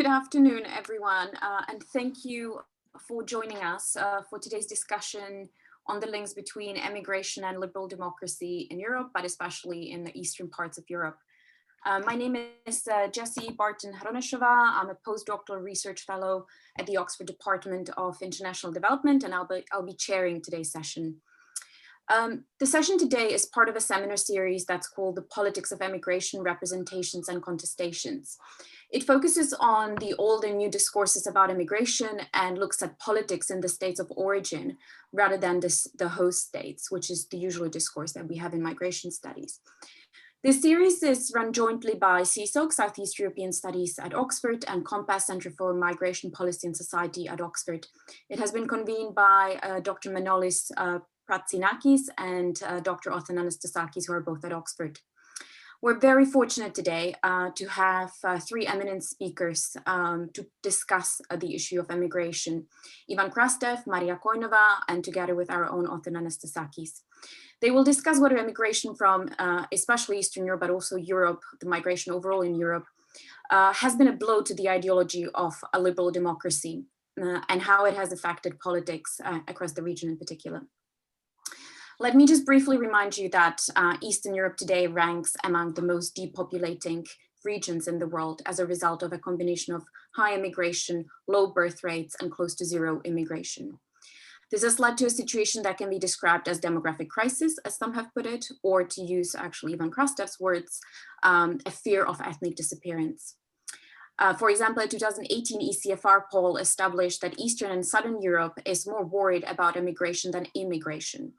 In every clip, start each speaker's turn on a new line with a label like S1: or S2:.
S1: Good afternoon, everyone, and thank you for joining us for today's discussion on the links between emigration and liberal democracy in Europe, but especially in the eastern parts of Europe. My name is Jessie Barton Hronešová. I'm a postdoctoral research fellow at the Oxford Department of International Development, and I'll be chairing today's session. The session today is part of a seminar series that's called The Politics of Emigration, Representations and Contestations. It focuses on the old and new discourses about immigration and looks at politics in the states of origin rather than the host states, which is the usual discourse that we have in migration studies. This series is run jointly by SEESOX, Southeast European Studies at Oxford, and Compass Centre for Migration Policy and Society at Oxford. It has been convened by Dr. Manolis Pratsinakis and Dr. Othon Anastasakis, who are both at Oxford. We're very fortunate today to have three eminent speakers to discuss the issue of immigration: Ivan Krastev, Maria Koinova, and together with our own Othon Anastasakis. They will discuss whether immigration from especially Eastern Europe, but also Europe, the migration overall in Europe, has been a blow to the ideology of a liberal democracy and how it has affected politics across the region in particular. Let me just briefly remind you that Eastern Europe today ranks among the most depopulating regions in the world as a result of a combination of high immigration, low birth rates, and close to zero immigration. This has led to a situation that can be described as demographic crisis, as some have put it, or to use actually Ivan Krastev's words, a fear of ethnic disappearance. For example, a 2018 ECFR poll established that Eastern and Southern Europe is more worried about immigration than immigration.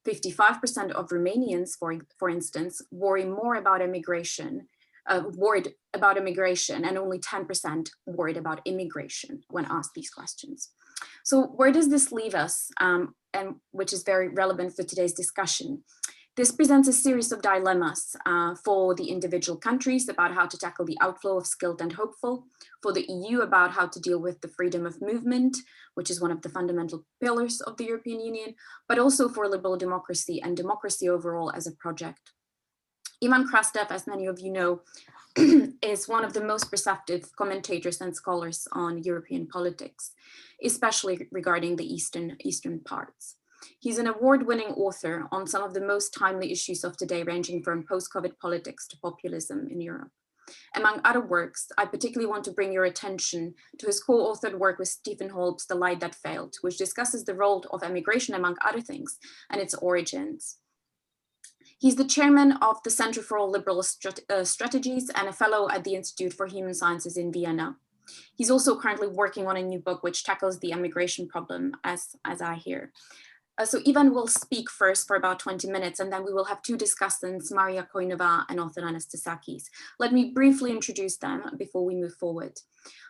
S1: 55% of Romanians, for instance, worry more about immigration, and only 10% worried about immigration when asked these questions. So where does this leave us, and which is very relevant for today's discussion? This presents a series of dilemmas for the individual countries about how to tackle the outflow of skilled and hopeful, for the EU about how to deal with the freedom of movement, which is one of the fundamental pillars of the European Union, but also for liberal democracy and democracy overall as a project. Ivan Krastev, as many of you know, is one of the most perceptive commentators and scholars on European politics, especially regarding the eastern parts. He's an award-winning author on some of the most timely issues of today, ranging from post-COVID politics to populism in Europe. Among other works, I particularly want to bring your attention to his co-authored work with Stephen Holb's The Light That Failed, which discusses the role of emigration, among other things, and its origins. He's the chairman of the Center for Liberal Strategies and a fellow at the Institute for Human Sciences in Vienna. He's also currently working on a new book which tackles the immigration problem, as I hear. So Ivan will speak first for about 20 minutes, and then we will have two discussants, Maria Koinova and Othon Anastasakis. Let me briefly introduce them before we move forward.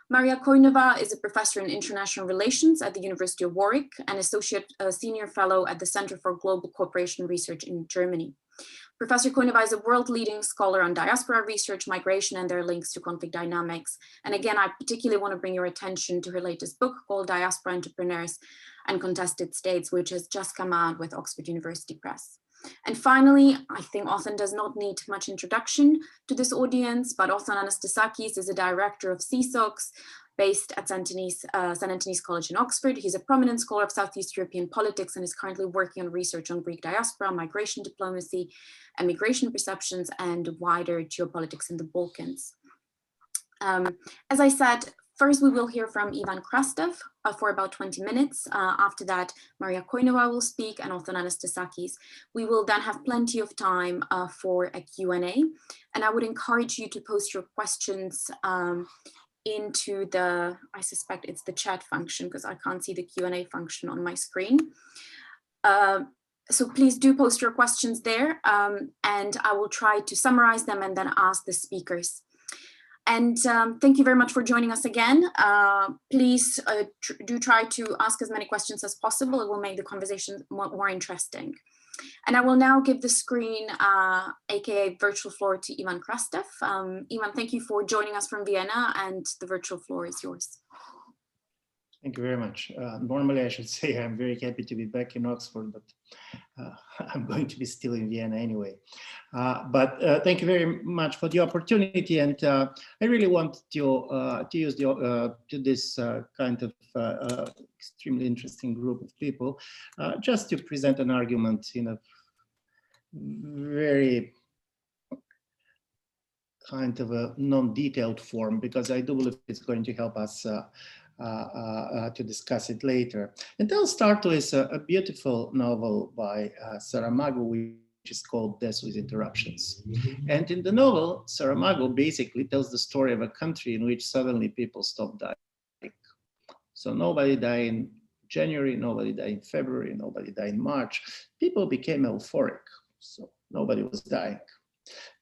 S1: Maria Koinova is a professor in international relations at the University of Warwick and associate senior fellow at the Center for Global Cooperation Research in Germany. Professor Koinova is a world-leading scholar on diaspora research, migration, and their links to conflict dynamics. And again, I particularly want to bring your attention to her latest book called Diaspora Entrepreneurs and Contested States, which has just come out with Oxford University Press. And finally, I think Othon does not need much introduction to this audience, but Othon Anastasakis is a director of SEESOX, based at St. Antony's College in Oxford. He's a prominent scholar of Southeast European politics and is currently working on research on Greek diaspora, migration diplomacy, immigration perceptions, and wider geopolitics in the Balkans. As I said, first we will hear from Ivan Krastev for about 20 minutes. After that, Maria Koinova will speak and Othon Anastasakis. We will then have plenty of time for a Q&A, and I would encourage you to post your questions into the, I suspect it's the chat function because I can't see the Q&A function on my screen. So please do post your questions there, and I will try to summarize them and then ask the speakers. And thank you very much for joining us again. Please do try to ask as many questions as possible. It will make the conversation more interesting. And I will now give the screen, aka virtual floor, to Ivan Krastev. Ivan, thank you for joining us from Vienna, and the virtual floor is yours.
S2: Thank you very much. Normally, I should say I'm very happy to be back in Oxford, but I'm going to be still in Vienna anyway. But thank you very much for the opportunity, and I really want to use this kind of extremely interesting group of people just to present an argument in a very kind of a non-detailed form, because I do believe it's going to help us to discuss it later. And I'll start with a beautiful novel by Saramago, which is called Death with Interruptions. And in the novel, Saramago basically tells the story of a country in which suddenly people stopped dying. So nobody died in January, nobody died in February, nobody died in March. People became euphoric, so nobody was dying.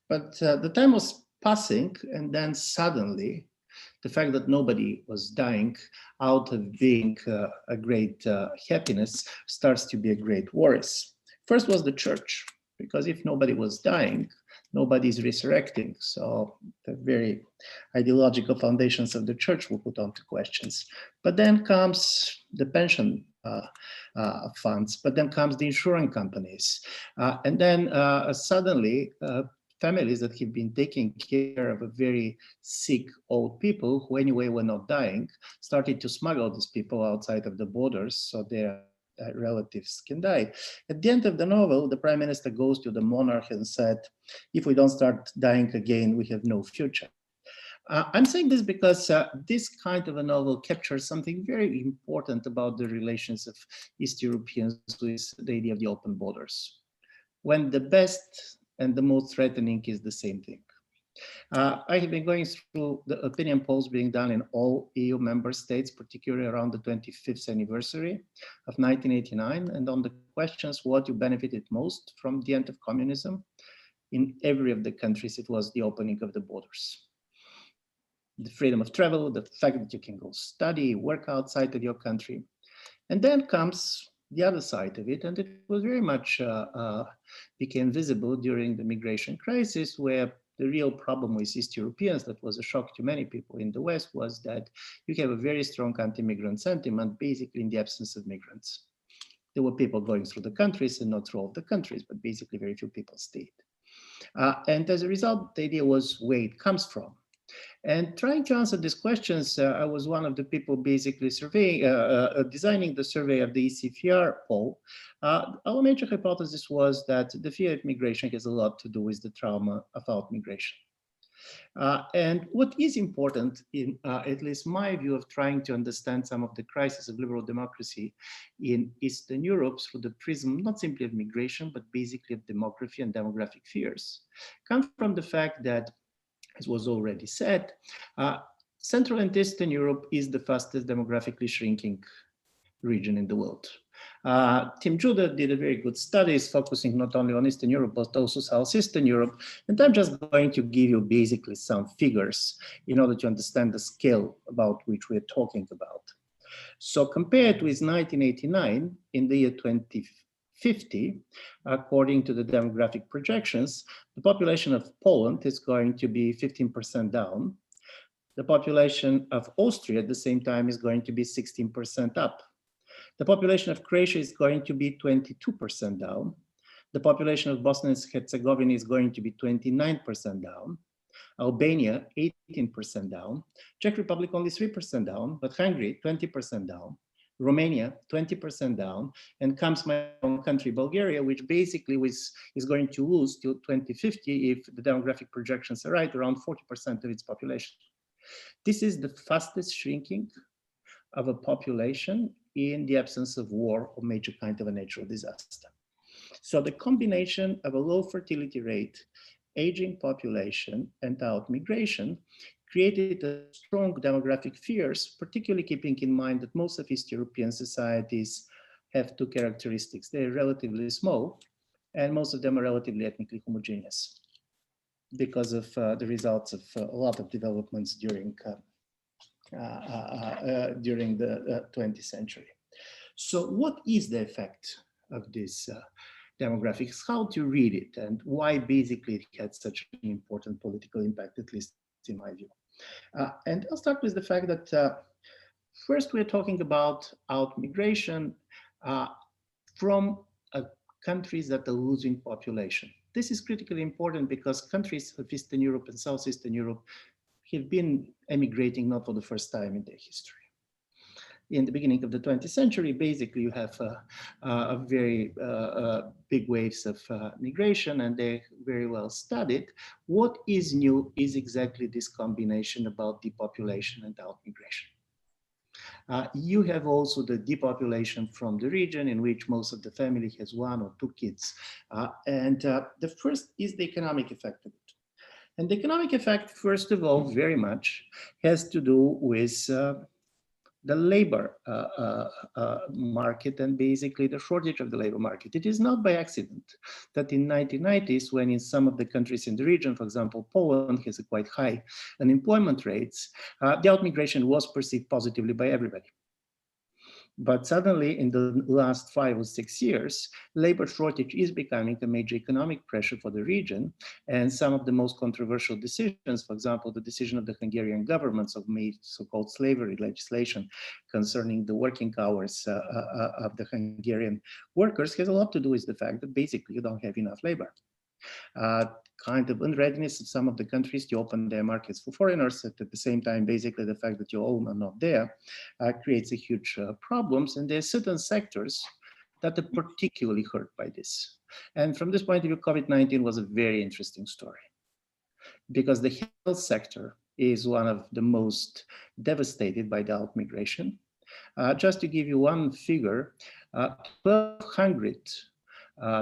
S2: But the time was passing, and then suddenly the fact that nobody was dying out of being a great happiness starts to be a great worry. First was the church, because if nobody was dying, nobody is resurrecting. So the very ideological foundations of the church were put onto questions. But then comes the pension funds, but then comes the insurance companies. And then suddenly, families that have been taking care of a very sick old people who anyway were not dying started to smuggle these people outside of the borders so their relatives can die. At the end of the novel, the prime minister goes to the monarch and said, if we don't start dying again, we have no future. I'm saying this because this kind of a novel captures something very important about the relations of East Europeans with the idea of the open borders. When the best and the most threatening is the same thing. I have been going through the opinion polls being done in all EU member states, particularly around the 25th anniversary of 1989, and on the questions what you benefited most from the end of communism. In every of the countries, it was the opening of the borders. The freedom of travel, the fact that you can go study, work outside of your country. And then comes the other side of it, and it was very much became visible during the migration crisis, where the real problem with East Europeans that was a shock to many people in the West was that you have a very strong anti-migrant sentiment, basically in the absence of migrants. There were people going through the countries and not through all the countries, but basically very few people stayed. And as a result, the idea was where it comes from. And trying to answer these questions, I was one of the people basically surveying, designing the survey of the ECFR poll. Our major hypothesis was that the fear of migration has a lot to do with the trauma of outmigration. And what is important in at least my view of trying to understand some of the crisis of liberal democracy in Eastern Europe through the prism, not simply of migration, but basically of demography and demographic fears, comes from the fact that, as was already said, Central and Eastern Europe is the fastest demographically shrinking region in the world. Tim Judah did a very good studies focusing not only on Eastern Europe, but also Southeastern Europe. And I'm just going to give you basically some figures in order to understand the scale about which we're talking about. So compared with 1989, in the year 2050, according to the demographic projections, the population of Poland is going to be 15% down. The population of Austria at the same time is going to be 16% up. The population of Croatia is going to be 22% down. The population of Bosnia and Herzegovina is going to be 29% down. Albania, 18% down. Czech Republic, only 3% down, but Hungary, 20% down. Romania, 20% down, and comes my own country, Bulgaria, which basically is going to lose till 2050 if the demographic projections are right, around 40% of its population. This is the fastest shrinking of a population in the absence of war or major kind of a natural disaster. So the combination of a low fertility rate, aging population, and outmigration created a strong demographic fears, particularly keeping in mind that most of East European societies have two characteristics. They're relatively small, and most of them are relatively ethnically homogeneous because of the results of a lot of developments during the 20th century. So what is the effect of this demographics, how to read it, and why basically it had such an important political impact, at least in my view. And I'll start with the fact that First, we're talking about out-migration from countries that are losing population. This is critically important because countries of Eastern Europe and Southeastern Europe have been emigrating not for the first time in their history. In the beginning of the 20th century, basically you have a very big waves of migration, and they're very well studied. What is new is exactly this combination about depopulation and out-migration. You have also the depopulation from the region in which most of the family has 1 or 2 kids. The first is the economic effect of it. And the economic effect, first of all, very much has to do with the labor market and basically the shortage of the labor market. It is not by accident that in 1990s, when in some of the countries in the region, for example, Poland has a quite high unemployment rates, the outmigration was perceived positively by everybody. But suddenly in the last 5 or 6 years, labor shortage is becoming a major economic pressure for the region. And some of the most controversial decisions, for example, the decision of the Hungarian governments of made so-called slavery legislation concerning the working hours of the Hungarian workers, has a lot to do with the fact that basically you don't have enough labor. Kind of unreadiness of some of the countries to open their markets for foreigners. At the same time, basically the fact that your own are not there creates a huge problems. And there are certain sectors that are particularly hurt by this. And from this point of view, COVID-19 was a very interesting story because the health sector is one of the most devastated by the outmigration. Just to give you one figure, 1,200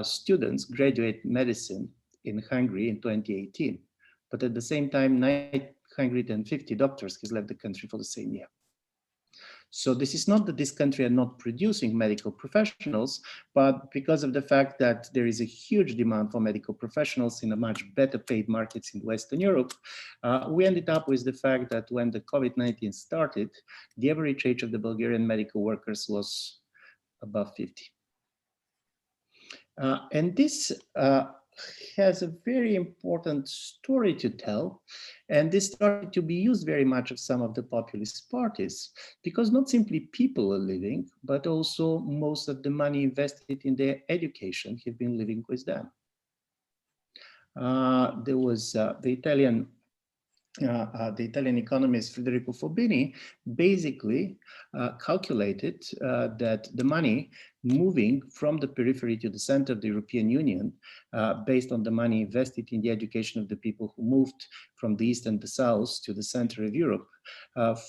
S2: students graduate medicine in Hungary in 2018, but at the same time, 950 doctors has left the country for the same year. So this is not that this country are not producing medical professionals, but because of the fact that there is a huge demand for medical professionals in a much better paid markets in Western Europe, we ended up with the fact that when the COVID-19 started, the average age of the Bulgarian medical workers was above 50. And this has a very important story to tell, and this started to be used very much of some of the populist parties, because not simply people are living, but also most of the money invested in their education have been living with them. There was the Italian economist Federico Fubini basically calculated that the money moving from the periphery to the center of the European Union, based on the money invested in the education of the people who moved from the east and the south to the center of Europe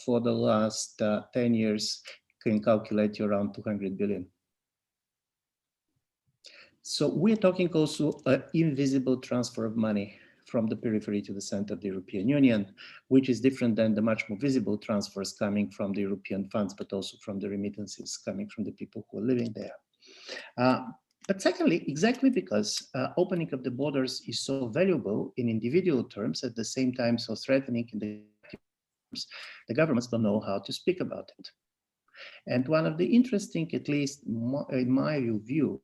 S2: for the last 10 years, can calculate to around 200 billion. So we're talking also an invisible transfer of money from the periphery to the center of the European Union, which is different than the much more visible transfers coming from the European funds, but also from the remittances coming from the people who are living there. But secondly, exactly because opening of the borders is so valuable in individual terms, at the same time so threatening in the terms, the governments don't know how to speak about it. And one of the interesting, at least in my view,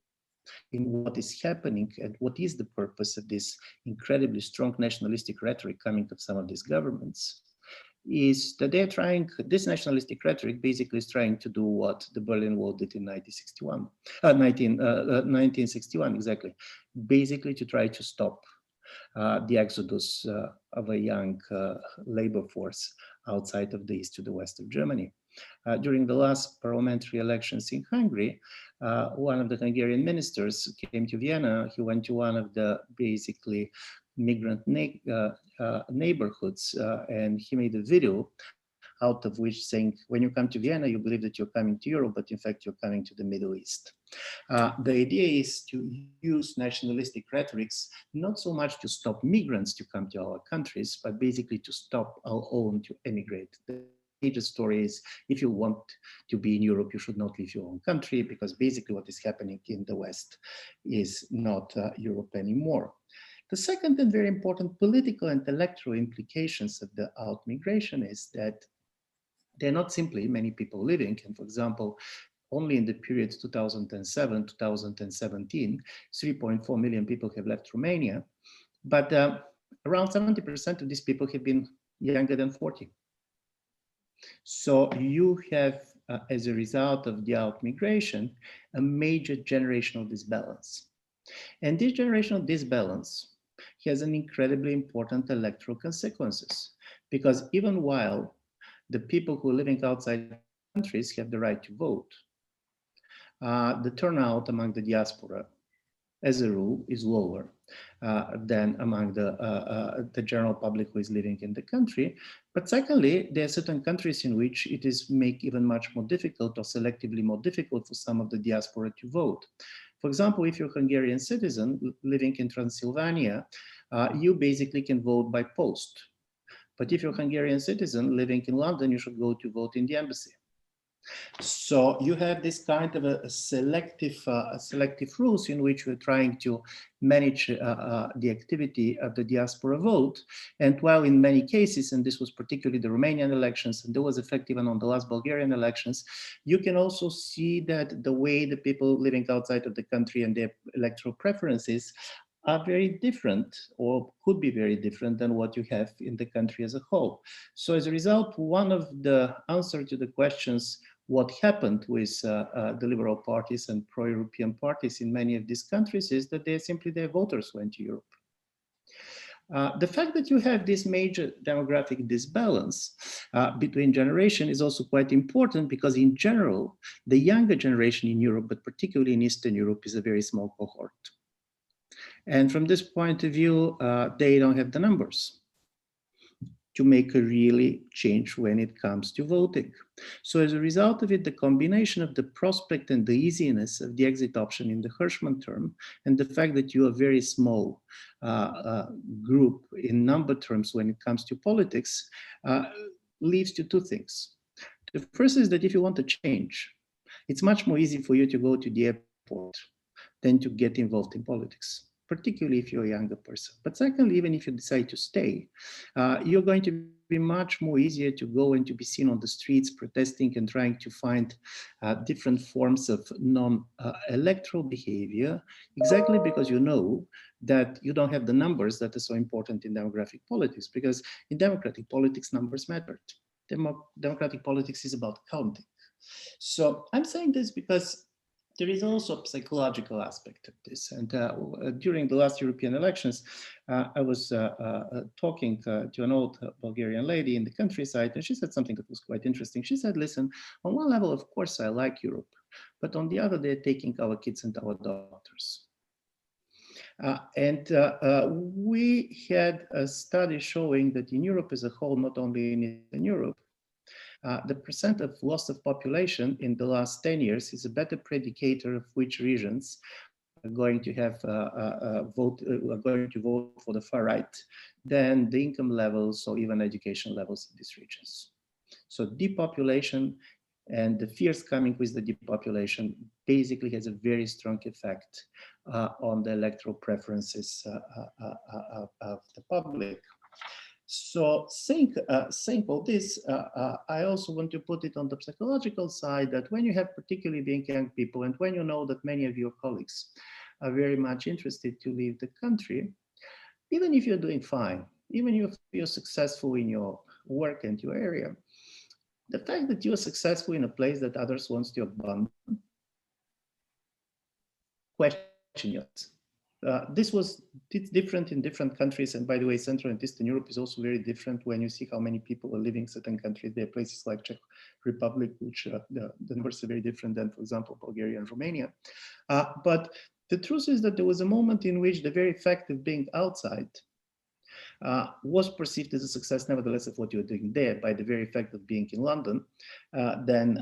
S2: in what is happening and what is the purpose of this incredibly strong nationalistic rhetoric coming from some of these governments, is that they're trying, this nationalistic rhetoric basically is trying to do what the Berlin Wall did in 1961, exactly, basically to try to stop the exodus of a young labor force outside of the east to the west of Germany. During the last parliamentary elections in Hungary, one of the Hungarian ministers came to Vienna. He went to one of the basically migrant neighborhoods, and he made a video out of which saying, when you come to Vienna, you believe that you're coming to Europe, but in fact, you're coming to the Middle East. The idea is to use nationalistic rhetorics, not so much to stop migrants to come to our countries, but basically to stop our own to emigrate. The major story is, if you want to be in Europe, you should not leave your own country, because basically what is happening in the West is not Europe anymore. The second and very important political and electoral implications of the out-migration is that they're not simply many people living. And for example, only in the period 2007-2017, 3.4 million people have left Romania, but around 70% of these people have been younger than 40. So you have, as a result of the out-migration, a major generational disbalance. And this generational disbalance has an incredibly important electoral consequences, because even while the people who are living outside countries have the right to vote, the turnout among the diaspora, as a rule, is lower than among the general public who is living in the country. But secondly, there are certain countries in which it is make even much more difficult or selectively more difficult for some of the diaspora to vote. For example, if you're a Hungarian citizen living in Transylvania, you basically can vote by post. But if you're a Hungarian citizen living in London, you should go to vote in the embassy. So you have this kind of a selective rules in which we're trying to manage the activity of the diaspora vote. And while in many cases, and this was particularly the Romanian elections, and that was effective on the last Bulgarian elections, you can also see that the way the people living outside of the country and their electoral preferences are very different, or could be very different than what you have in the country as a whole. So as a result, one of the answers to the questions, what happened with the liberal parties and pro-European parties in many of these countries, is that their voters went to Europe. The fact that you have this major demographic disbalance between generation is also quite important, because in general, the younger generation in Europe, but particularly in Eastern Europe, is a very small cohort. And from this point of view, they don't have the numbers to make a really change when it comes to voting. So as a result of it, the combination of the prospect and the easiness of the exit option in the Hirschman term, and the fact that you are a very small group in number terms when it comes to politics, leads to two things. The first is that if you want to change, it's much more easy for you to go to the airport than to get involved in politics, particularly if you're a younger person. But secondly, even if you decide to stay, you're going to be much more easier to go and to be seen on the streets protesting and trying to find different forms of non-electoral behavior, exactly because you know that you don't have the numbers that are so important in demographic politics, because in democratic politics, numbers mattered. Democratic politics is about counting. So I'm saying this because there is also a psychological aspect of this. And during the last European elections, I was talking to an old Bulgarian lady in the countryside, and she said something that was quite interesting. She said, listen, on one level, of course, I like Europe, but on the other, they're taking our kids and our daughters. We had a study showing that in Europe as a whole, not only in Eastern Europe, the percent of loss of population in the last 10 years is a better predicator of which regions are going to have going to vote for the far right than the income levels or even education levels in these regions. So depopulation and the fears coming with the depopulation basically has a very strong effect on the electoral preferences of the public. So saying all this, I also want to put it on the psychological side, that when you have particularly being young people, and when you know that many of your colleagues are very much interested to leave the country, even if you're doing fine, even if you're successful in your work and your area, the fact that you're successful in a place that others want to abandon, question yours. It's different in different countries. And by the way, Central and Eastern Europe is also very different when you see how many people are living in certain countries. There are places like Czech Republic, which the numbers are very different than, for example, Bulgaria and Romania. But the truth is that there was a moment in which the very fact of being outside was perceived as a success, nevertheless, of what you're doing there by the very fact of being in London, than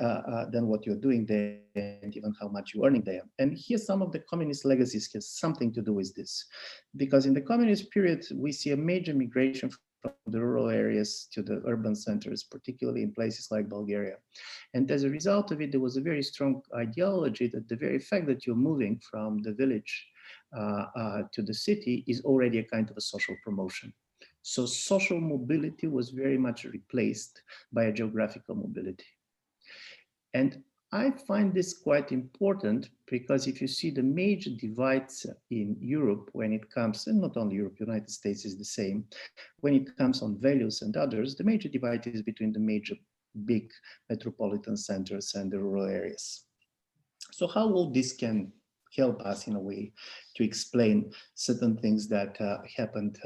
S2: what you're doing there and even how much you're earning there. And here some of the communist legacies has something to do with this, because in the communist period, we see a major migration from the rural areas to the urban centers, particularly in places like Bulgaria. And as a result of it, there was a very strong ideology that the very fact that you're moving from the village to the city is already a kind of a social promotion. So social mobility was very much replaced by a geographical mobility. And I find this quite important, because if you see the major divides in Europe when it comes, and not only Europe, United States is the same, when it comes on values and others, the major divide is between the major big metropolitan centers and the rural areas. So how all this can help us in a way to explain certain things that happened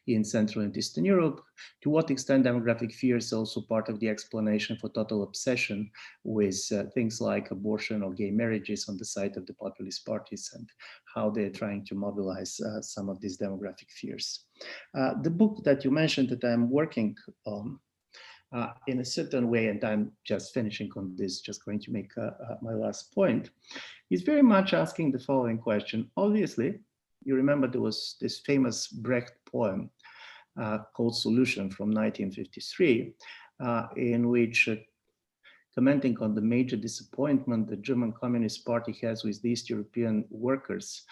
S2: in Central and Eastern Europe? To what extent demographic fear is also part of the explanation for total obsession with things like abortion or gay marriages on the side of the populist parties, and how they're trying to mobilize some of these demographic fears. The book that you mentioned that I'm working on in a certain way, and I'm just finishing on this, just going to make my last point, is very much asking the following question. Obviously, you remember there was this famous Brecht poem called Solution from 1953, in which commenting on the major disappointment the German Communist Party has with the East European workers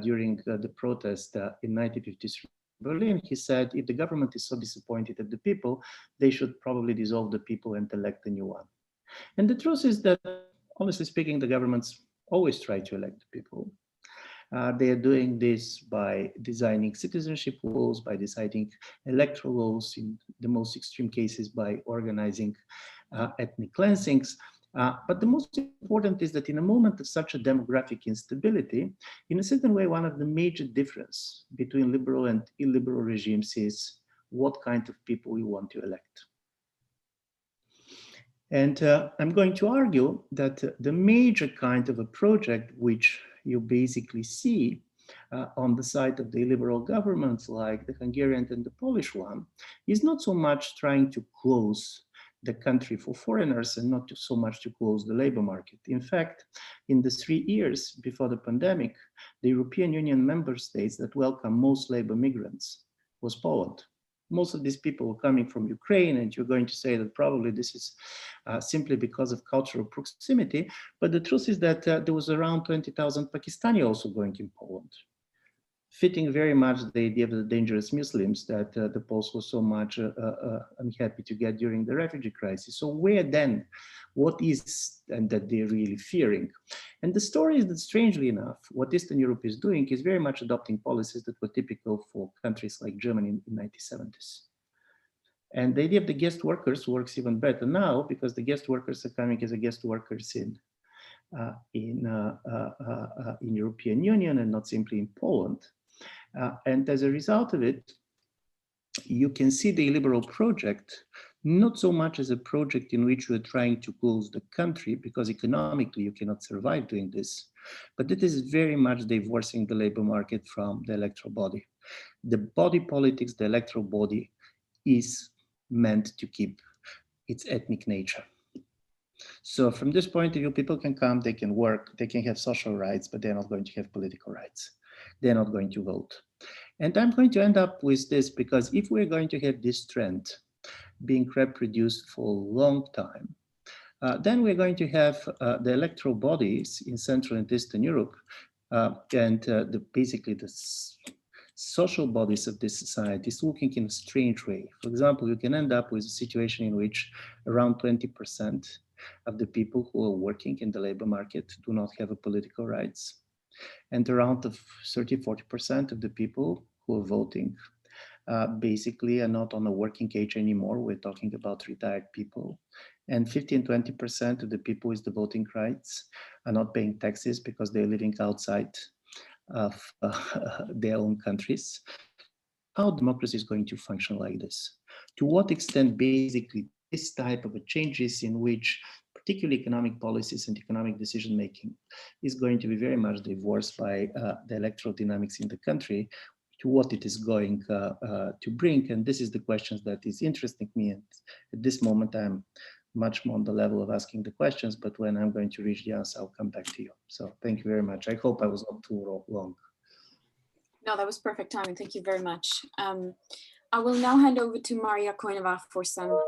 S2: during the protest in 1953. Berlin, he said, if the government is so disappointed at the people, they should probably dissolve the people and elect a new one. And the truth is that, honestly speaking, the governments always try to elect the people. They are doing this by designing citizenship laws, by deciding electoral laws, in the most extreme cases by organizing ethnic cleansings. But the most important is that in a moment of such a demographic instability, in a certain way, one of the major differences between liberal and illiberal regimes is what kind of people we want to elect. And I'm going to argue that the major kind of a project which you basically see on the side of the illiberal governments like the Hungarian and the Polish one is not so much trying to close the country for foreigners and not so much to close the labor market. In fact, in the 3 years before the pandemic, the European Union member states that welcome most labor migrants was Poland. Most of these people were coming from Ukraine, and you're going to say that probably this is simply because of cultural proximity. But the truth is that there was around 20,000 Pakistani also going in Poland, fitting very much the idea of the dangerous Muslims that the Poles were so much unhappy to get during the refugee crisis. So where then, what is and that they're really fearing? And the story is that, strangely enough, what Eastern Europe is doing is very much adopting policies that were typical for countries like Germany in the 1970s. And the idea of the guest workers works even better now, because the guest workers are coming as a guest workers in European Union and not simply in Poland. And as a result of it, you can see the illiberal project not so much as a project in which you are trying to close the country, because economically you cannot survive doing this, but it is very much divorcing the labor market from the electoral body. The body politics, the electoral body, is meant to keep its ethnic nature. So from this point of view, people can come, they can work, they can have social rights, but they're not going to have political rights. They're not going to vote. And I'm going to end up with this, because if we're going to have this trend being reproduced for a long time, then we're going to have the electoral bodies in Central and Eastern Europe and basically the social bodies of this society is looking in a strange way. For example, you can end up with a situation in which around 20% of the people who are working in the labor market do not have a political rights. And around 30–40% of the people who are voting basically are not on a working age anymore. We're talking about retired people. And 15–20% of the people with the voting rights are not paying taxes because they're living outside of their own countries. How democracy is going to function like this? To what extent basically this type of a changes in which particularly economic policies and economic decision-making is going to be very much divorced by the electoral dynamics in the country, to what it is going to bring. And this is the questions that is interesting me. And at this moment, I'm much more on the level of asking the questions, but when I'm going to reach the answer, I'll come back to you. So thank you very much. I hope I was not too long.
S1: No, that was perfect timing. Thank you very much. I will now hand over to Maria Koinova for some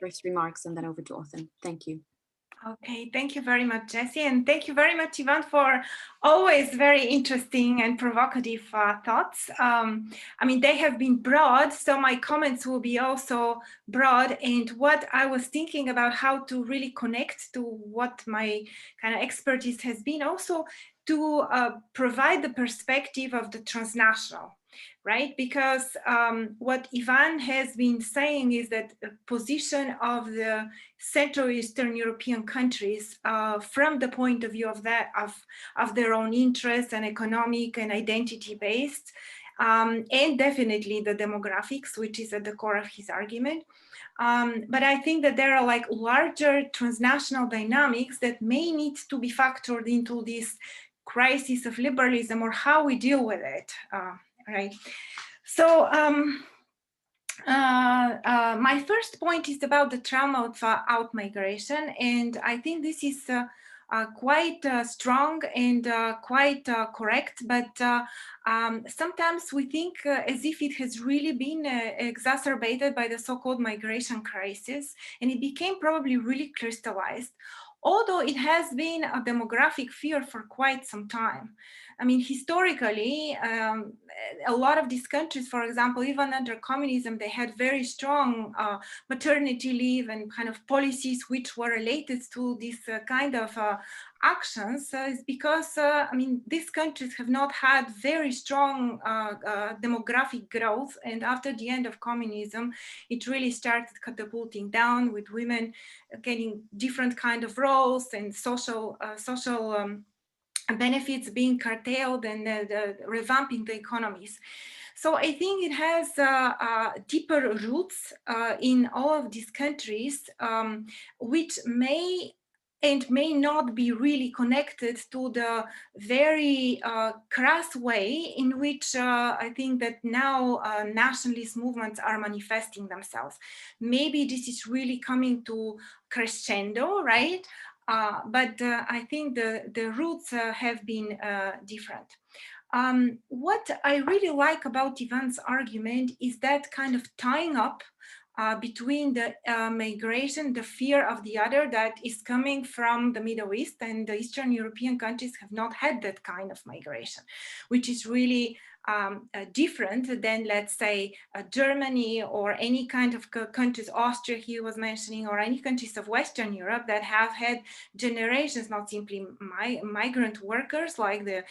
S1: first remarks and then over to Othon. Thank you.
S3: Okay, thank you very much, Jessie, and thank you very much, Ivan, for always very interesting and provocative thoughts. I mean, they have been broad, so my comments will be also broad. And what I was thinking about how to really connect to what my kind of expertise has been, also to provide the perspective of the transnational, right? Because what Ivan has been saying is that the position of the Central Eastern European countries from the point of view of their own interests and economic and identity based, and definitely the demographics, which is at the core of his argument. But I think that there are like larger transnational dynamics that may need to be factored into this crisis of liberalism or how we deal with it, right? So my first point is about the trauma of out-migration, and I think this is quite strong and quite correct, but sometimes we think as if it has really been exacerbated by the so-called migration crisis, and it became probably really crystallized, although it has been a demographic fear for quite some time. I mean, historically, a lot of these countries, for example, even under communism, they had very strong maternity leave and kind of policies which were related to this kind of actions, is because, I mean, these countries have not had very strong demographic growth. And after the end of communism, it really started catapulting down with women getting different kind of roles and social benefits being curtailed and revamping the economies. So I think it has deeper roots in all of these countries, which may and may not be really connected to the very crass way in which I think that now nationalist movements are manifesting themselves. Maybe this is really coming to crescendo, right? But I think the roots have been different. What I really like about Ivan's argument is that kind of tying up between the migration, the fear of the other that is coming from the Middle East, and the Eastern European countries have not had that kind of migration, which is really different than, let's say, Germany or any kind of countries, Austria he was mentioning, or any countries of Western Europe that have had generations, not simply migrant workers like the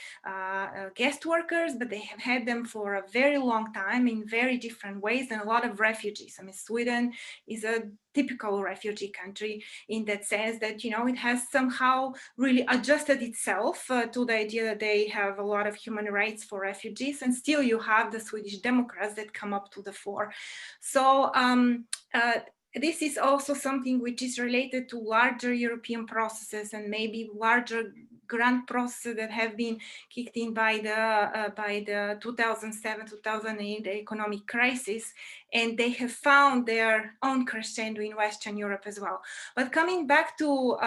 S3: guest workers, but they have had them for a very long time in very different ways, and a lot of refugees. I mean, Sweden is a typical refugee country in that sense that, you know, it has somehow really adjusted itself to the idea that they have a lot of human rights for refugees, and still you have the Swedish Democrats that come up to the fore. So this is also something which is related to larger European processes and maybe larger grand processes that have been kicked in by the 2007-2008 economic crisis, and they have found their own crescendo in Western Europe as well. But coming back to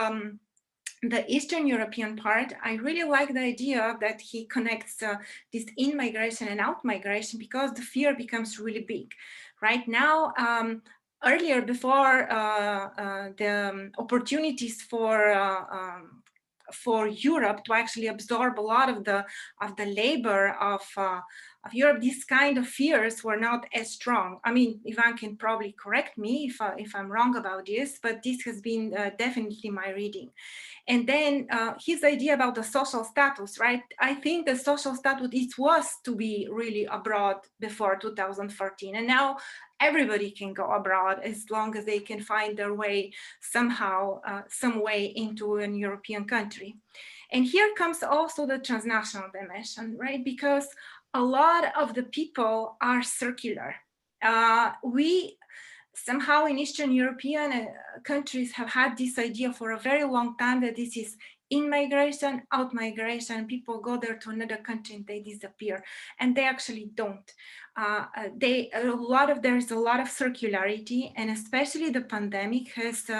S3: the Eastern European part, I really like the idea that he connects this in-migration and out-migration, because the fear becomes really big. Right now, earlier, before the opportunities for Europe to actually absorb a lot of the labor of Europe, these kind of fears were not as strong. I mean, Ivan can probably correct me if I'm wrong about this, but this has been definitely my reading. And then his idea about the social status, right? I think the social status, it was to be really abroad before 2014, and now everybody can go abroad as long as they can find their way somehow, some way into an European country. And here comes also the transnational dimension, right? Because a lot of the people are circular. We somehow in Eastern European countries have had this idea for a very long time that this is in-migration, out-migration, people go there to another country and they disappear, and they actually don't. There's a lot of circularity, and especially the pandemic has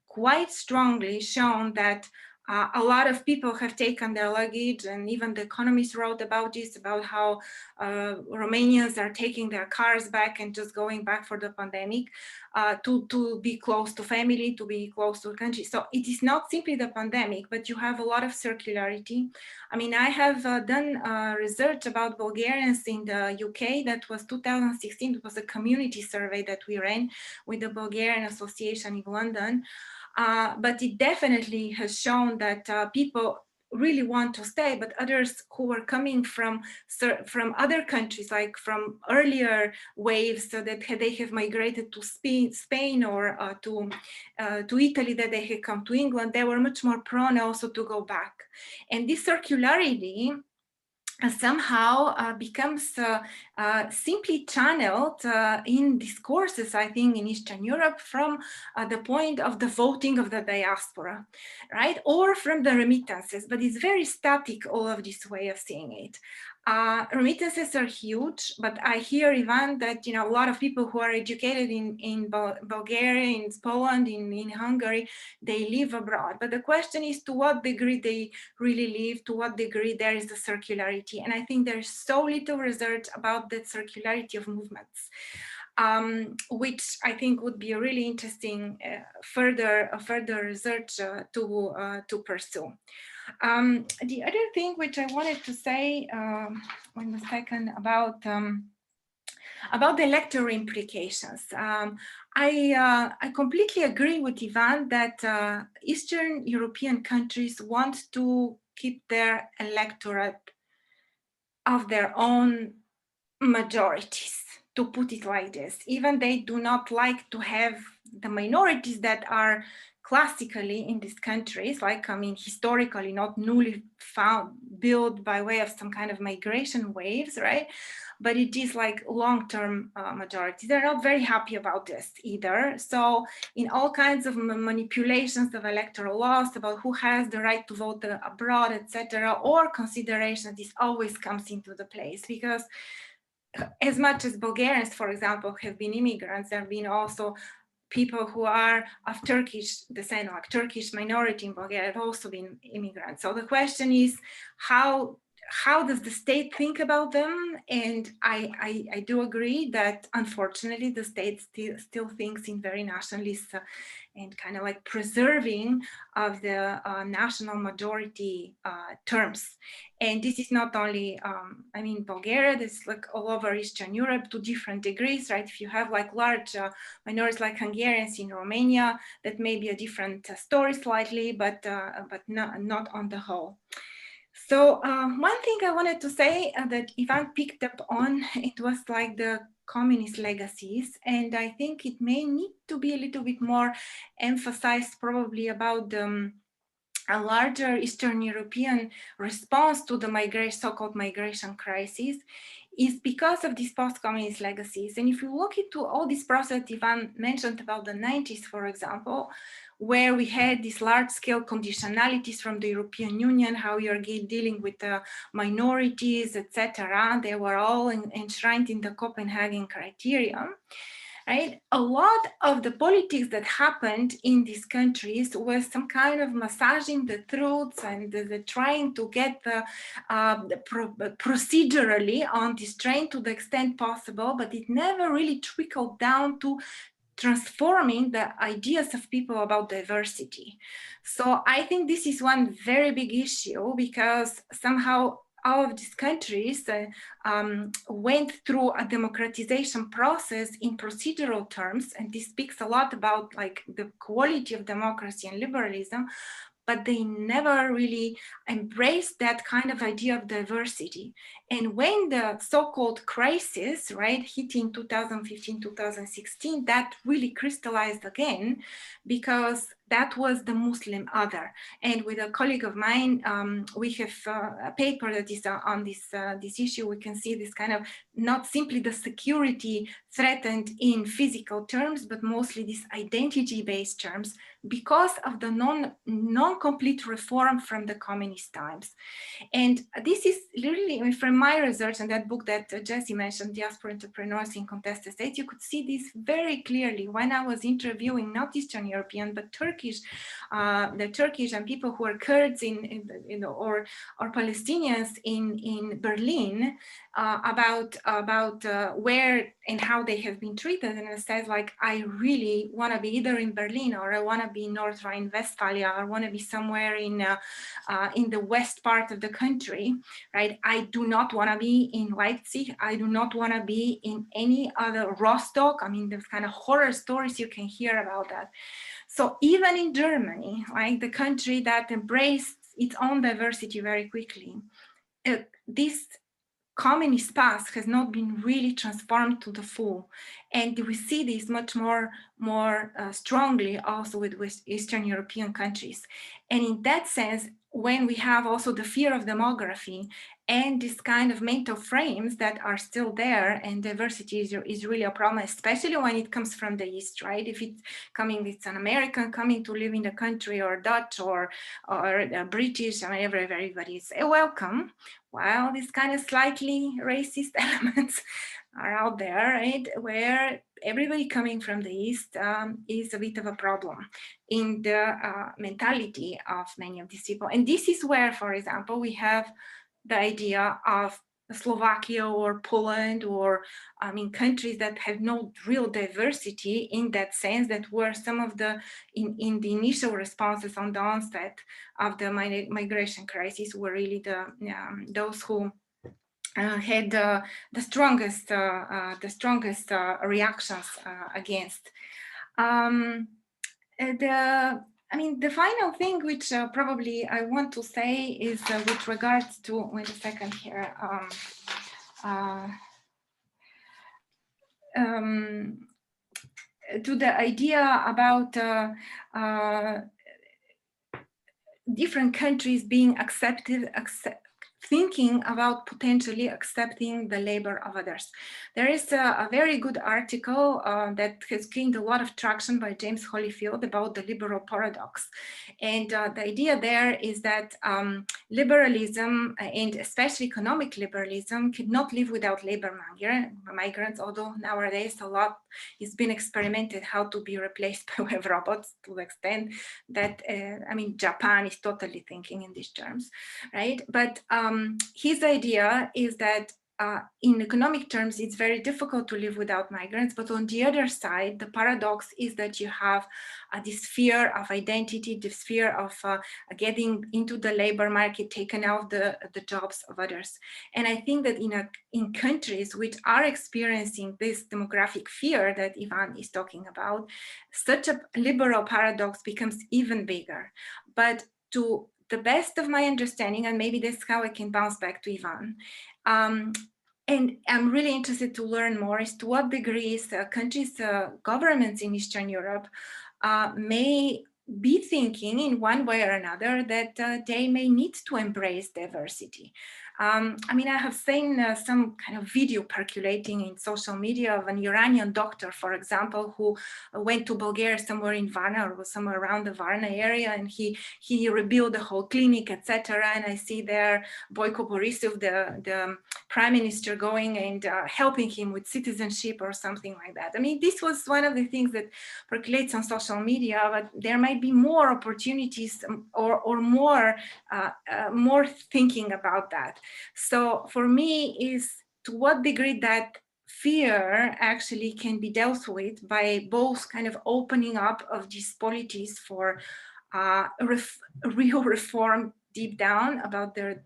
S3: quite strongly shown that a lot of people have taken their luggage, and even The Economist wrote about this, about how Romanians are taking their cars back and just going back for the pandemic to be close to family, to be close to the country. So it is not simply the pandemic, but you have a lot of circularity. I mean, I have done research about Bulgarians in the UK. That was 2016. It was a community survey that we ran with the Bulgarian Association in London. But it definitely has shown that people really want to stay, but others who were coming from other countries, like from earlier waves, so that they have migrated to Spain or to Italy, that they had come to England, they were much more prone also to go back. And this circularity somehow becomes simply channeled in discourses, I think, in Eastern Europe from the point of the voting of the diaspora, right? Or from the remittances, but it's very static, all of this way of seeing it. Remittances are huge, but I hear, Ivan, that, you know, a lot of people who are educated in Bulgaria, in Poland, in Hungary, they live abroad. But the question is to what degree they really live, to what degree there is the circularity. And I think there's so little research about the circularity of movements, which I think would be a really interesting further research to pursue. The other thing which I wanted to say, one second, about the electoral implications. I completely agree with Ivan that Eastern European countries want to keep their electorate of their own majorities, to put it like this. Even they do not like to have the minorities that are classically in these countries, like, I mean, historically not newly built by way of some kind of migration waves, right? But it is like long-term majority. They're not very happy about this either. So in all kinds of manipulations of electoral laws about who has the right to vote abroad, etc., or consideration, this always comes into the place, because as much as Bulgarians, for example, have been immigrants, there have been also people who are of Turkish descent, like Turkish minority in Bulgaria, have also been immigrants. So the question is, how does the state think about them? And I do agree that unfortunately the state still thinks in very nationalist and kind of like preserving of the national majority terms. And this is not only, I mean, Bulgaria, this is like all over Eastern Europe to different degrees, right? If you have like large minorities like Hungarians in Romania, that may be a different story slightly, but not on the whole. So one thing I wanted to say that Ivan picked up on, it was like the communist legacies, and I think it may need to be a little bit more emphasized probably about a larger Eastern European response to the so-called migration crisis is because of these post-communist legacies. And if you look into all this process Ivan mentioned about the 90s, for example, where we had these large-scale conditionalities from the European Union, how you're dealing with the minorities, etc. They were all enshrined in the Copenhagen criteria. Right? A lot of the politics that happened in these countries was some kind of massaging the truths and the trying to get procedurally on this train to the extent possible, but it never really trickled down to transforming the ideas of people about diversity. So I think this is one very big issue, because somehow all of these countries went through a democratization process in procedural terms, and this speaks a lot about like the quality of democracy and liberalism, but they never really embraced that kind of idea of diversity. And when the so-called crisis, right, hit in 2015, 2016, that really crystallized again, because that was the Muslim other. And with a colleague of mine, we have a paper that is on this issue. We can see this kind of not simply the security threatened in physical terms, but mostly these identity-based terms, because of the non-complete reform from the communist times. And this is literally, from my research and that book that Jessie mentioned, Diaspora Entrepreneurs in Contested States, you could see this very clearly when I was interviewing not Eastern European, but the Turkish and people who are Kurds or Palestinians in Berlin, about where and how they have been treated. And it says like, I really want to be either in Berlin, or I want to be in North Rhine-Westphalia, or I want to be somewhere in the west part of the country, right? I do not want to be in Leipzig. I do not want to be in any other Rostock. I mean, there's kind of horror stories you can hear about that. So even in Germany, like the country that embraced its own diversity very quickly. This communist past has not been really transformed to the full, and we see this much more strongly also with Eastern European countries. And in that sense, when we have also the fear of demography and this kind of mental frames that are still there, and diversity is really a problem, especially when it comes from the East, right? If it's an American coming to live in the country, or Dutch or British, I mean, everybody is welcome, while these kind of slightly racist elements are out there, right? Where everybody coming from the East is a bit of a problem in the mentality of many of these people. And this is where, for example, we have the idea of Slovakia or Poland, or I mean, countries that have no real diversity in that sense, that were some of the, in the initial responses on the onset of the migration crisis, were really those who had the strongest reactions against. The final thing which probably I want to say is with regards to, wait a second here, to the idea about different countries being thinking about potentially accepting the labor of others. There is a very good article that has gained a lot of traction by James Holyfield about the liberal paradox. And the idea there is that liberalism, and especially economic liberalism, cannot live without labor migrants, although nowadays a lot is being experimented how to be replaced by web robots, to the extent that, Japan is totally thinking in these terms, right? But his idea is that in economic terms, it's very difficult to live without migrants. But on the other side, the paradox is that you have this fear of identity, this fear of getting into the labor market, taken out the jobs of others. And I think that in countries which are experiencing this demographic fear that Ivan is talking about, such a liberal paradox becomes even bigger. But to the best of my understanding, and maybe that's how I can bounce back to Ivan, and I'm really interested to learn more as to what degrees countries, governments in Eastern Europe may be thinking in one way or another that they may need to embrace diversity. I have seen some kind of video percolating in social media of an Iranian doctor, for example, who went to Bulgaria, somewhere in Varna, or somewhere around the Varna area, and he rebuilt the whole clinic, etc. And I see there Boyko Borisov, the prime minister, going and helping him with citizenship or something like that. I mean, this was one of the things that percolates on social media, but there might be more opportunities or more thinking about that. So for me, is to what degree that fear actually can be dealt with by both kind of opening up of these polities for real reform deep down about their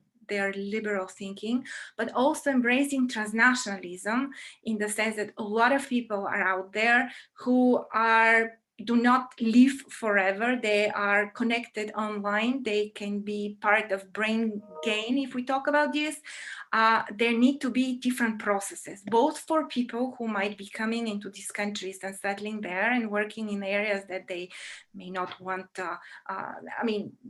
S3: liberal thinking, but also embracing transnationalism, in the sense that a lot of people are out there who do not live forever. They are connected online. They can be part of brain gain, if we talk about this. There need to be different processes, both for people who might be coming into these countries and settling there and working in areas that they may not want, the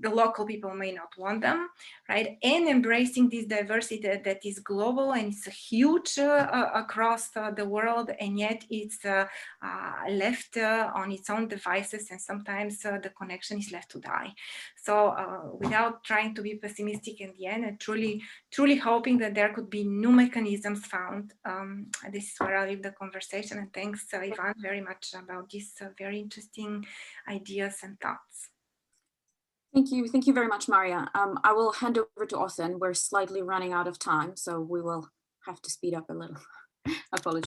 S3: local people may not want them, right? And embracing this diversity that is global and it's huge across the world, and yet it's left on its own devices, and sometimes the connection is left to die. So without trying to be pessimistic in the end, and truly hoping that there could be new mechanisms found. This is where I'll leave the conversation, and thanks Ivan very much about these very interesting ideas and thoughts.
S1: Thank you very much, Maria. I will hand over to Othon. We're slightly running out of time, so we will have to speed up a little. Apologies.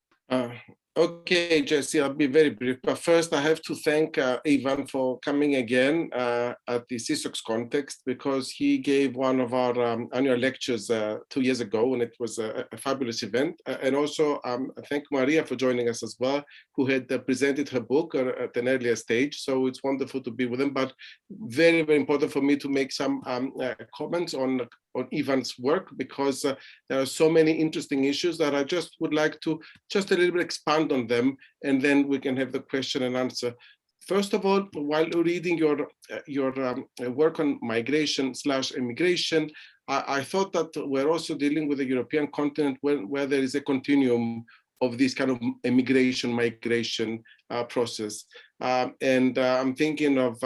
S4: Okay, Jessie, I'll be very brief. But first, I have to thank Ivan for coming again at the SEESOX context, because he gave one of our annual lectures 2 years ago, and it was a fabulous event. And also thank Maria for joining us as well, who had presented her book at an earlier stage. So it's wonderful to be with them. But very, very important for me to make some comments on Ivan's work, because there are so many interesting issues that I just would like to just a little bit expand on them, and then we can have the question and answer. First of all, while reading your work on migration/immigration, I thought that we're also dealing with the European continent where there is a continuum of this kind of immigration-migration process. And I'm thinking of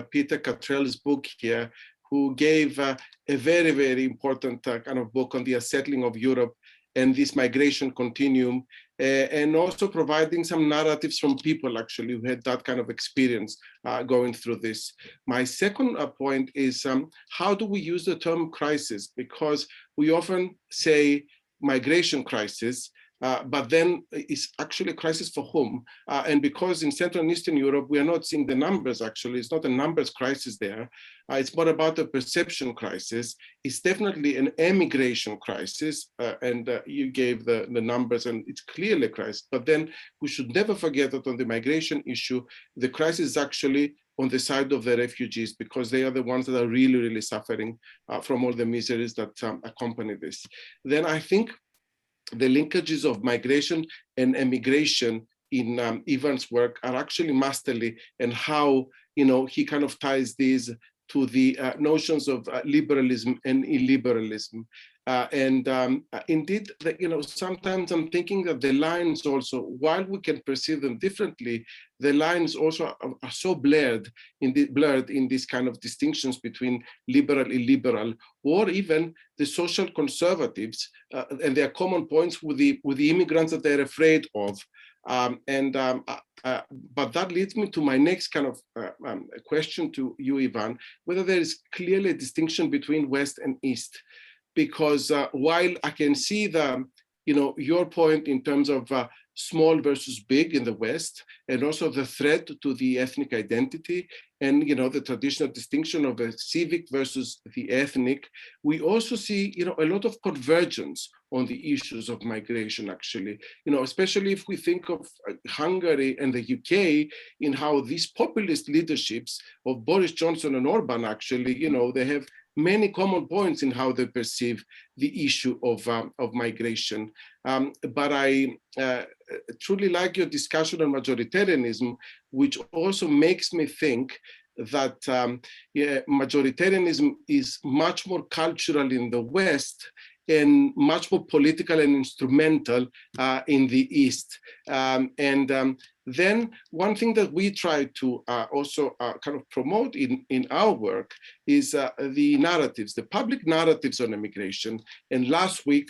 S4: Peter Cattrall's book here, who gave a very, very important kind of book on the unsettling of Europe and this migration continuum, and also providing some narratives from people actually who had that kind of experience going through this. My second point is how do we use the term crisis? Because we often say migration crisis, but then it's actually a crisis for whom? And because in Central and Eastern Europe, we are not seeing the numbers actually, it's not a numbers crisis there. It's more about a perception crisis. It's definitely an emigration crisis, and you gave the numbers, and it's clearly a crisis. But then we should never forget that on the migration issue, the crisis is actually on the side of the refugees, because they are the ones that are really, really suffering from all the miseries that accompany this. Then I think the linkages of migration and emigration in Ivan's work are actually masterly, and how he kind of ties these to the notions of liberalism and illiberalism. Indeed, sometimes I'm thinking that the lines also, while we can perceive them differently, the lines also are so blurred in this kind of distinctions between liberal, illiberal, or even the social conservatives and their common points with the immigrants that they're afraid of. But that leads me to my next kind of question to you, Ivan, whether there is clearly a distinction between West and East. Because while I can see your point in terms of small versus big in the West, and also the threat to the ethnic identity, and the traditional distinction of the civic versus the ethnic, we also see a lot of convergence on the issues of migration, actually. Especially if we think of Hungary and the UK, in how these populist leaderships of Boris Johnson and Orban, actually, they have many common points in how they perceive the issue of migration. But I truly like your discussion on majoritarianism, which also makes me think that majoritarianism is much more cultural in the West and much more political and instrumental in the East. Then one thing that we try to also kind of promote in our work is the narratives, the public narratives on immigration. And last week,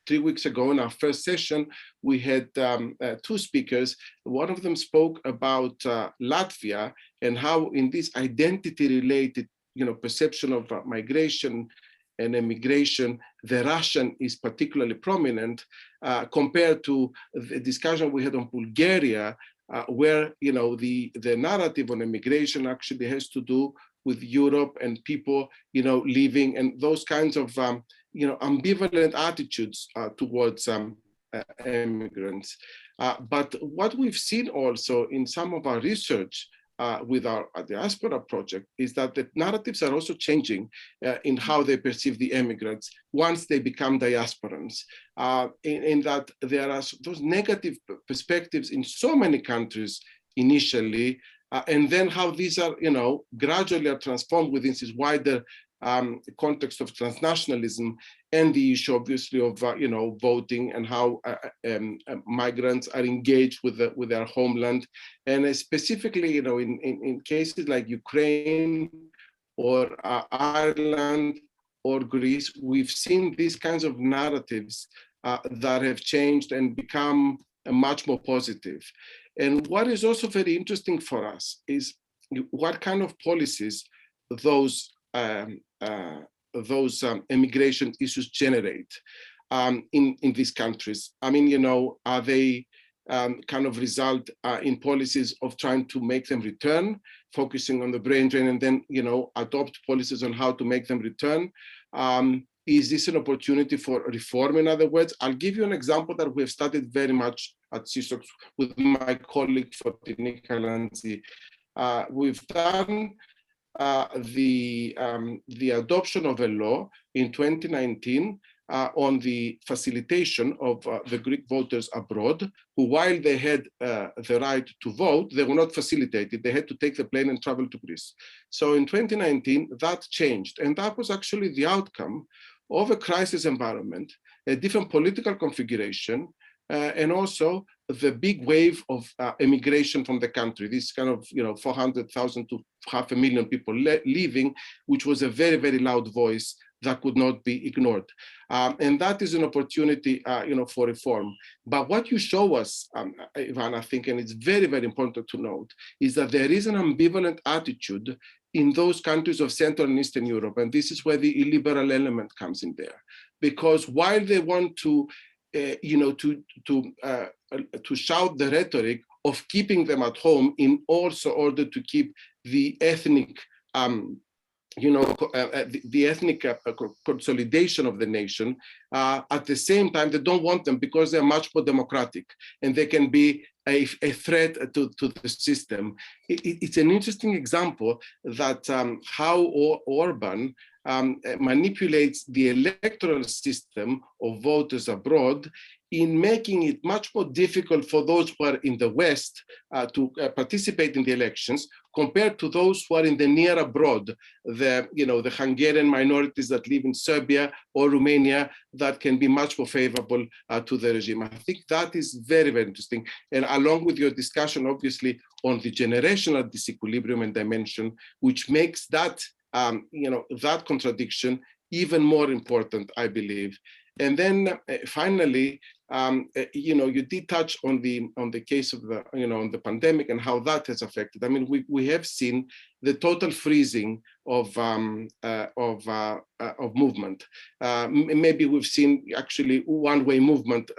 S4: 3 weeks ago in our first session, we had 2 speakers. One of them spoke about Latvia and how in this identity-related perception of migration and immigration, the Russian is particularly prominent compared to the discussion we had on Bulgaria, where the narrative on immigration actually has to do with Europe and people living, and those kinds of ambivalent attitudes towards immigrants. But what we've seen also in some of our research with our diaspora project is that the narratives are also changing in how they perceive the immigrants once they become diasporans, in that there are those negative perspectives in so many countries initially, and then how these are, gradually are transformed within this wider context of transnationalism, and the issue, obviously, of voting and how migrants are engaged with their homeland, and specifically, in cases like Ukraine or Ireland or Greece, we've seen these kinds of narratives that have changed and become much more positive. And what is also very interesting for us is what kind of policies those immigration issues generate. in these countries? I mean, you know, are they kind of result in policies of trying to make them return, focusing on the brain drain, and then, you know, adopt policies on how to make them return? Is this an opportunity for reform, in other words? I'll give you an example that we have studied very much at SEESOX with my colleague Fotinik Kalanzi. We've done the adoption of a law in 2019 on the facilitation of the Greek voters abroad, who, while they had the right to vote, they were not facilitated. They had to take the plane and travel to Greece. So in 2019, that changed. And that was actually the outcome of a crisis environment, a different political configuration, and also the big wave of emigration from the country, this kind of, you know, 400,000 to 500,000 people leaving, which was a very, very loud voice that could not be ignored. And that is an opportunity, you know, for reform. But what you show us, Ivan, I think, and it's very, very important to note, is that there is an ambivalent attitude in those countries of Central and Eastern Europe. And this is where the illiberal element comes in there. Because while they want to, you know, to shout the rhetoric of keeping them at home in also order to keep the ethnic, you know, the ethnic consolidation of the nation, at the same time, they don't want them because they're much more democratic and they can be a threat to the system. It's an interesting example that how Orban manipulates the electoral system of voters abroad in making it much more difficult for those who are in the West to participate in the elections compared to those who are in the near abroad, the, you know, the Hungarian minorities that live in Serbia or Romania that can be much more favorable to the regime. I think that is very, very interesting. And along with your discussion, obviously, on the generational disequilibrium and dimension, which makes that, you know, that contradiction even more important, I believe. And then finally, you know, you did touch on the case of the, you know, on the pandemic and how that has affected. I mean, we have seen the total freezing of movement. Maybe we've seen actually one-way movement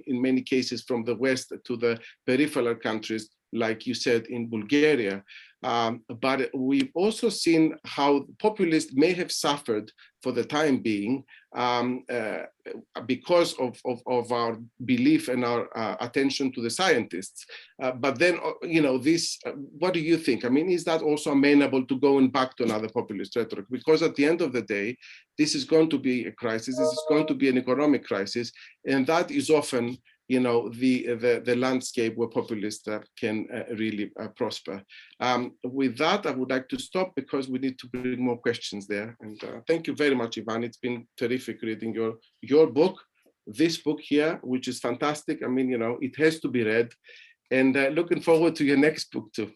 S4: in many cases from the West to the peripheral countries, like you said, in Bulgaria. But we've also seen how populists may have suffered for the time being because of our belief and our attention to the scientists. But then, you know, this, what do you think? I mean, is that also amenable to going back to another populist rhetoric? Because at the end of the day, this is going to be a crisis. This is going to be an economic crisis. And that is often, you know, the landscape where populists can really prosper. With that, I would like to stop because we need to bring more questions there. And thank you very much, Ivan. It's been terrific reading your book, this book here, which is fantastic. I mean, you know, it has to be read. And looking forward to your next book too.